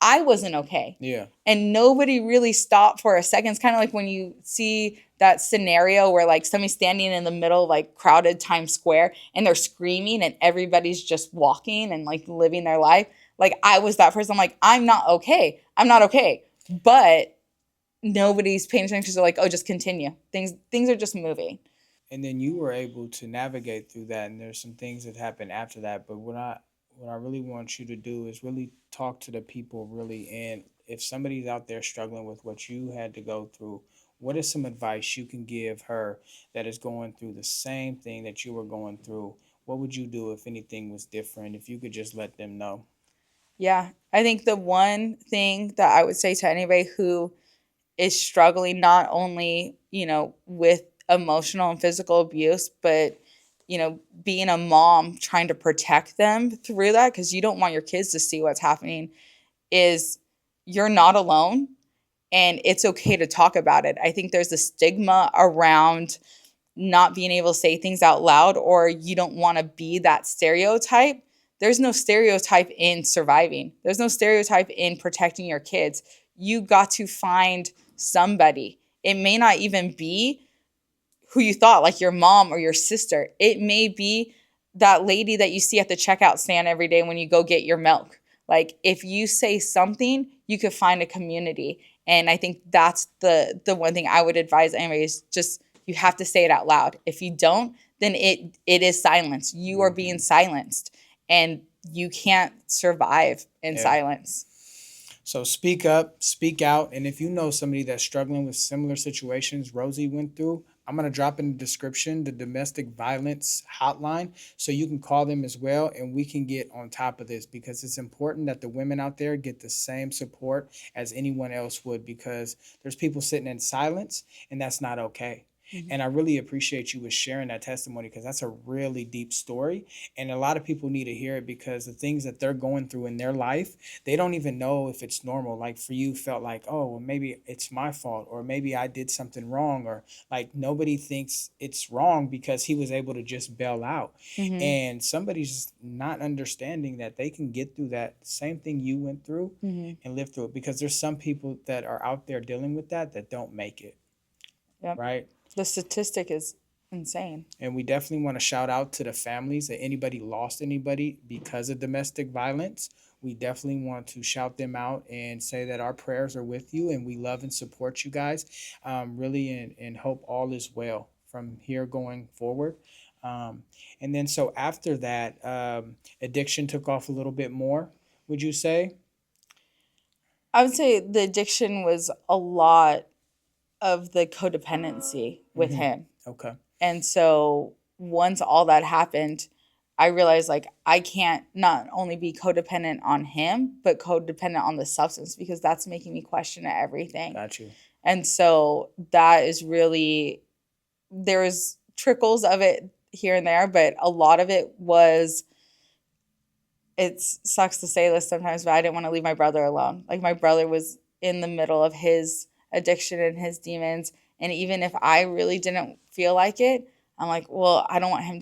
I wasn't okay. Yeah. And nobody really stopped for a second. It's kind of like when you see that scenario where like somebody's standing in the middle of like crowded Times Square and they're screaming and everybody's just walking and like living their life. Like I was that person. I'm like, I'm not okay. I'm not okay. But nobody's paying attention because they're like, oh, just continue. Things are just moving. And then you were able to navigate through that, and there's some things that happened after that. But what I really want you to do is really talk to the people really, and if somebody's out there struggling with what you had to go through, what is some advice you can give her that is going through the same thing that you were going through? What would you do if anything was different, if you could just let them know? Yeah. I think the one thing that I would say to anybody who is struggling not only, with emotional and physical abuse, but, being a mom trying to protect them through that because you don't want your kids to see what's happening is you're not alone and it's okay to talk about it. I think there's a stigma around not being able to say things out loud or you don't want to be that stereotype. There's no stereotype in surviving. There's no stereotype in protecting your kids. You got to find somebody. It may not even be who you thought, like your mom or your sister. It may be that lady that you see at the checkout stand every day when you go get your milk. Like if you say something, you could find a community. And I think that's the one thing I would advise anyways, just you have to say it out loud. If you don't, then it is silence. You are being silenced, and you can't survive in Yeah. silence. So speak up, speak out, and if you know somebody that's struggling with similar situations Rosie went through, I'm going to drop in the description the domestic violence hotline so you can call them as well and we can get on top of this because it's important that the women out there get the same support as anyone else would because there's people sitting in silence and that's not okay. Mhm. And I really appreciate you with sharing that testimony because that's a really deep story. And a lot of people need to hear it because the things that they're going through in their life, they don't even know if it's normal. Like for you, felt like, oh, well, maybe it's my fault, or maybe I did something wrong, or like nobody thinks it's wrong because he was able to just bail out. Mhm. And somebody's just not understanding that they can get through that same thing you went through Mhm. and live through it because there's some people that are out there dealing with that don't make it, Yep. right? The statistic is insane. And we definitely want to shout out to the families that anybody lost anybody because of domestic violence. We definitely want to shout them out and say that our prayers are with you and we love and support you guys, really, and hope all is well from here going forward. Um, and then, so after that, addiction took off a little bit more, would you say? I would say the addiction was a lot of the codependency with Mm-hmm. him. Okay. And so once all that happened, I realized like I can't not only be codependent on him, but codependent on the substance because that's making me question everything. Got you. And so that is really, there's trickles of it here and there, but a lot of it was, it sucks to say this sometimes, but I didn't want to leave my brother alone. Like my brother was in the middle of his addiction and his demons. And even if I really didn't feel like it, I'm like, well, I don't want him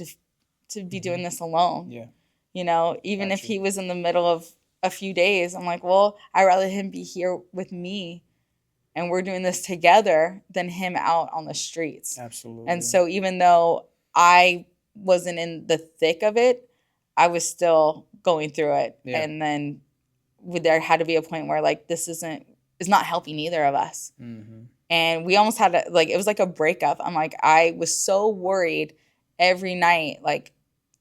to be doing this alone. Yeah. You know, even Got if you. he was in the middle of a few days, I'm like, well, I'd rather him be here with me and we're doing this together than him out on the streets. And Absolutely. so even though I wasn't in the thick of it, I was still going through it. Yeah. And then there had to be a point where like this is not helping either of us. Mm-hmm. And we almost had like it was like a breakup. I'm like I was so worried every night like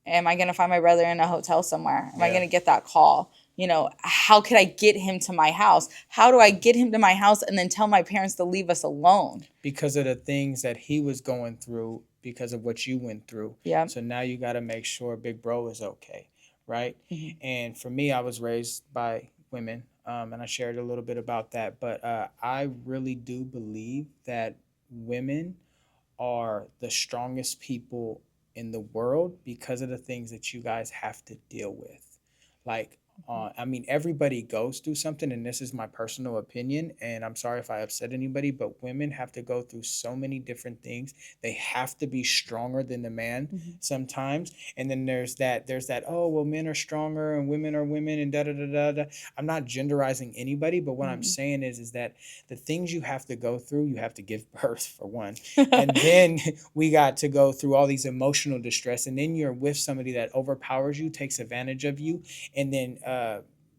am I going to find my brother in a hotel somewhere? Am I Yeah. going to get that call? You know, how could I get him to my house? How do I get him to my house and then tell my parents to leave us alone? Because of the things that he was going through because of what you went through. Yeah. So now you got to make sure big bro is okay, right? Mhm. And for me, I was raised by women, and I shared a little bit about that. But I really do believe that women are the strongest people in the world because of the things that you guys have to deal with. Like, I mean, everybody goes through something, and this is my personal opinion. And I'm sorry if I upset anybody, but women have to go through so many different things. They have to be stronger than the man sometimes. And then there's that, oh, well, men are stronger and women are women and da da da da da. I'm not genderizing anybody, but what I'm saying is that the things you have to go through, you have to give birth for one. And then we got to go through all these emotional distress. And then you're with somebody that overpowers you, takes advantage of you, and then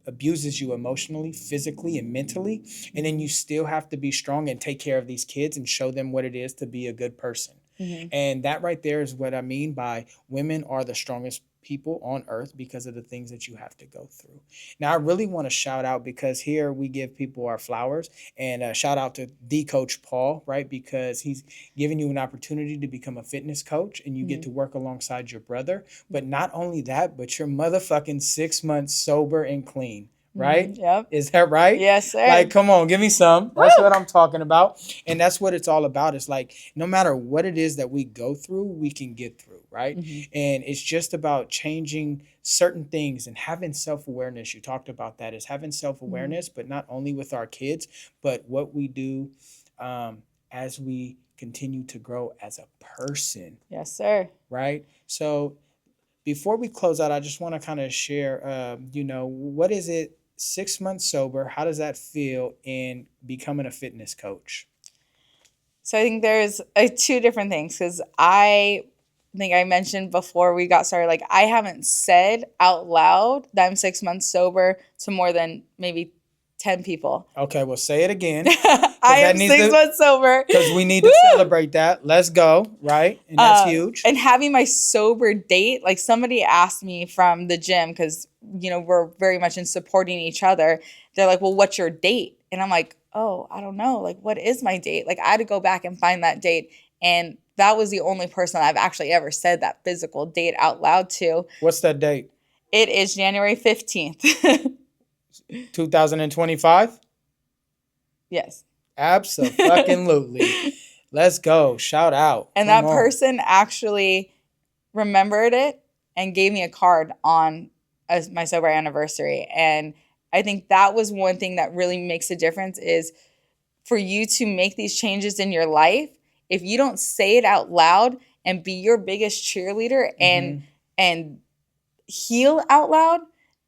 abuses you emotionally, physically, and mentally. And then you still have to be strong and take care of these kids and show them what it is to be a good person. And that right there is what I mean by women are the strongest people on earth because of the things that you have to go through. Now, I really want to shout out because here we give people our flowers and shout out to the coach Paul, right? Because he's giving you an opportunity to become a fitness coach and you get to work alongside your brother. But not only that, but you're motherfucking 6 months sober and clean, right? Yep. Is that right? Yes, sir. Like, come on, give me some. That's what I'm talking about. And that's what it's all about. It's like, no matter what it is that we go through, we can get through, right? And it's just about changing certain things and having self-awareness. You talked about that, is having self-awareness, but not only with our kids, but what we do as we continue to grow as a person, Yes, sir. right? So before we close out, I just want to kind of share, what is it, 6 months sober? How does that feel in becoming a fitness coach? So I think there's two different things because I think I mentioned before we got started, like I haven't said out loud that I'm 6 months sober to more than maybe 10 people. Okay, well, say it again. I am 6 months sober. Because we need to celebrate that. Let's go, right? And that's huge. And having my sober date, like somebody asked me from the gym, because, we're very much in supporting each other. They're like, well, what's your date? And I'm like, oh, I don't know. Like, what is my date? Like, I had to go back and find that date. And that was the only person I've actually ever said that physical date out loud to. What's that date? It is January 15th. 2025? Yes. Absolutely. Let's go. Shout out. And that person actually remembered it and gave me a card on my sober anniversary. And I think that was one thing that really makes a difference is for you to make these changes in your life. If you don't say it out loud and be your biggest cheerleader and heal out loud,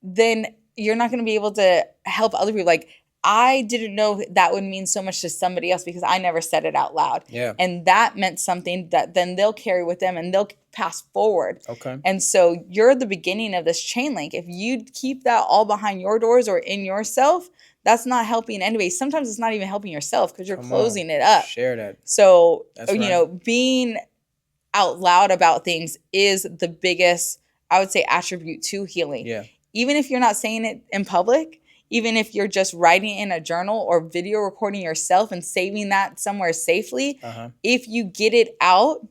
then you're not going to be able to help other people. Like, I didn't know that would mean so much to somebody else because I never said it out loud. Yeah. And that meant something that then they'll carry with them and they'll pass forward. Okay. And so you're the beginning of this chain link. If you keep that all behind your doors or in yourself, that's not helping anybody. Sometimes it's not even helping yourself because you're closing it up. Share that. So, That's right. Being out loud about things is the biggest, I would say, attribute to healing. Yeah. Even if you're not saying it in public, even if you're just writing in a journal or video recording yourself and saving that somewhere safely, if you get it out,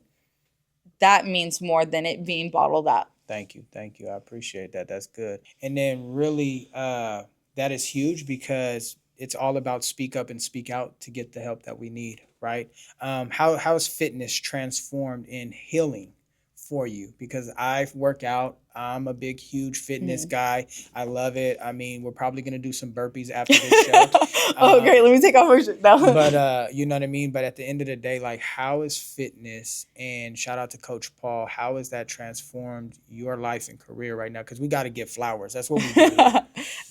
that means more than it being bottled up. Thank you. I appreciate that. That's good. And then really, that is huge because it's all about speak up and speak out to get the help that we need, right? How has fitness transformed in healing for you? Because I work out. I'm a big, huge fitness guy. I love it. I mean, we're probably going to do some burpees after this show. Great. Let me take off my shirt now. But you know what I mean? But at the end of the day, like, how is fitness, and shout out to Coach Paul, how has that transformed your life and career right now? Because we got to get flowers. That's what we do. I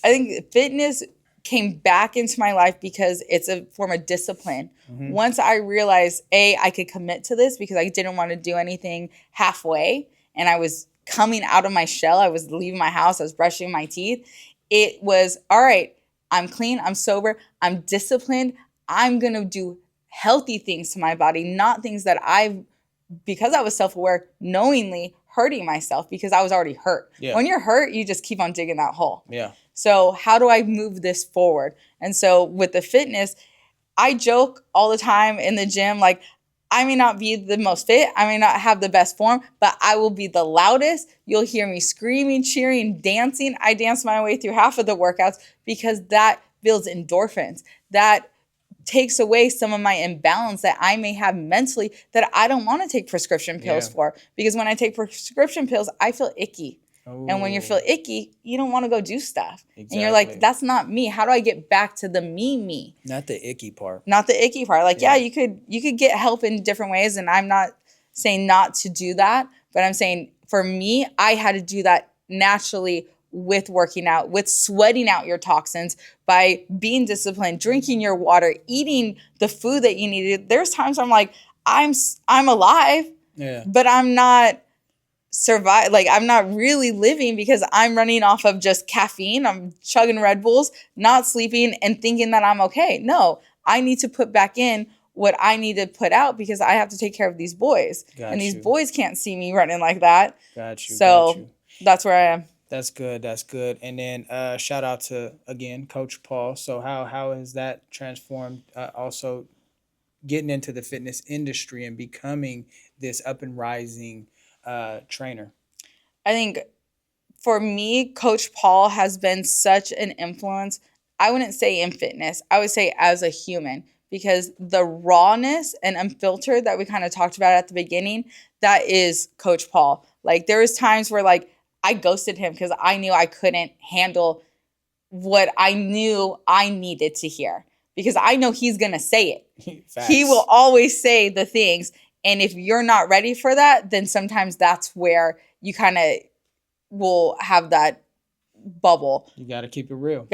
think fitness came back into my life because it's a form of discipline. Once I realized, I could commit to this because I didn't want to do anything halfway, and I was coming out of my shell. I was leaving my house. I was brushing my teeth. It was, all right, I'm clean. I'm sober. I'm disciplined. I'm going to do healthy things to my body, not things that because I was self-aware, knowingly hurting myself because I was already hurt. Yeah. When you're hurt, you just keep on digging that hole. Yeah. So how do I move this forward? And so with the fitness, I joke all the time in the gym, like, I may not be the most fit, I may not have the best form, but I will be the loudest. You'll hear me screaming, cheering, dancing. I dance my way through half of the workouts because that builds endorphins. That takes away some of my imbalance that I may have mentally that I don't want to take prescription pills for. Because when I take prescription pills, I feel icky. Ooh. And when you feel icky, you don't want to go do stuff. Exactly. And you're like, that's not me. How do I get back to the me? Not the icky part. Not the icky part. Like, yeah, you could get help in different ways. And I'm not saying not to do that. But I'm saying for me, I had to do that naturally with working out, with sweating out your toxins, by being disciplined, drinking your water, eating the food that you needed. There's times I'm like, I'm alive, but I'm not I'm not really living because I'm running off of just caffeine. I'm chugging Red Bulls, not sleeping, and thinking that I'm okay. No, I need to put back in what I need to put out because I have to take care of these boys. These boys can't see me running like that. Got you. So that's where I am. That's good. And then shout out to, again, Coach Paul. So how has that transformed also getting into the fitness industry and becoming this up and rising trainer? I think for me, Coach Paul has been such an influence. I wouldn't say in fitness. I would say as a human, because the rawness and unfiltered that we kind of talked about at the beginning, that is Coach Paul. Like, there was times where, like, I ghosted him because I knew I couldn't handle what I knew I needed to hear, because I know he's going to say it. He will always say the things. And if you're not ready for that, then sometimes that's where you kind of will have that bubble. You got to keep it real.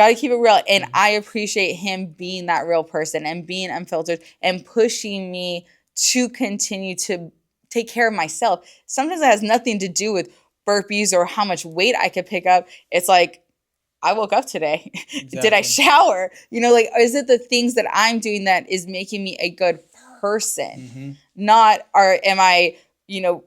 And I appreciate him being that real person and being unfiltered and pushing me to continue to take care of myself. Sometimes it has nothing to do with burpees or how much weight I could pick up. It's like, I woke up today. Did I Exactly. shower? Like, is it the things that I'm doing that is making me a good person? Mm-hmm. Not, or am I, you know,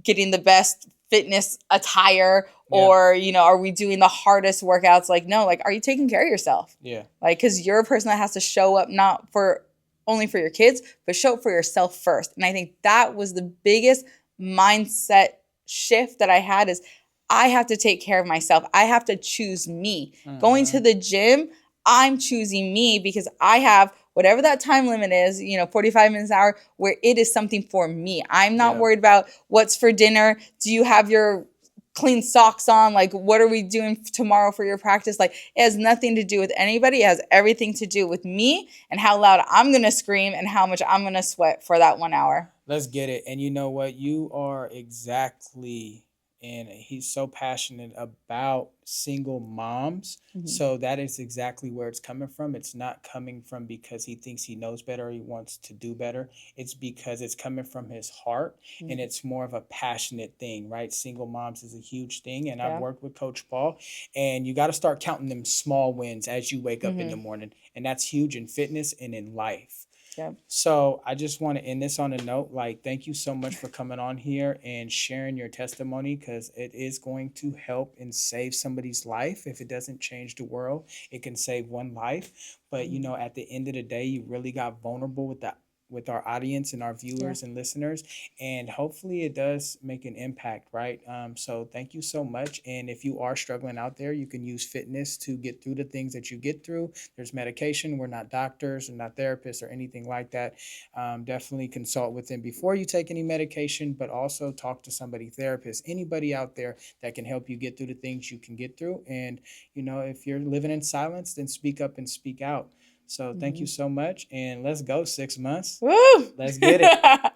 getting the best fitness attire, Yeah. or, are we doing the hardest workouts? Like, no, like, are you taking care of yourself? Yeah. Like, because you're a person that has to show up not for only for your kids, but show up for yourself first. And I think that was the biggest mindset shift that I had is I have to take care of myself. I have to choose me. Going Mm-hmm. to the gym, I'm choosing me because I have whatever that time limit is, 45 minutes an hour, where it is something for me. I'm not Yeah. worried about what's for dinner. Do you have your clean socks on? Like, what are we doing tomorrow for your practice? Like, it has nothing to do with anybody. It has everything to do with me and how loud I'm going to scream and how much I'm going to sweat for that 1 hour. Let's get it. And you know what? You are exactly, and he's so passionate about single moms. Mm-hmm. So that is exactly where it's coming from. It's not coming from because he thinks he knows better or he wants to do better. It's because it's coming from his heart, and Mm-hmm. it's more of a passionate thing, right? Single moms is a huge thing. And I've Yeah. worked with Coach Paul, and you got to start counting them small wins as you wake up in the Mm-hmm. morning. And that's huge in fitness and in life. Yeah. So I just want to end this on a note. Like, thank you so much for coming on here and sharing your testimony, because it is going to help and save somebody's life. If it doesn't change the world, it can save one life. But Mm-hmm. at the end of the day, you really got vulnerable with our audience and our Yeah. viewers and listeners, and hopefully it does make an impact, right? So thank you so much. And if you are struggling out there, you can use fitness to get through the things that you get through. There's medication. We're not doctors, we're not therapists or anything like that. Definitely consult with them before you take any medication, but also talk to somebody, therapist, anybody out there that can help you get through the things you can get through. And if you're living in silence, then speak up and speak out. So thank Mm-hmm. you so much, and let's go 6 months. Woo! Let's get it.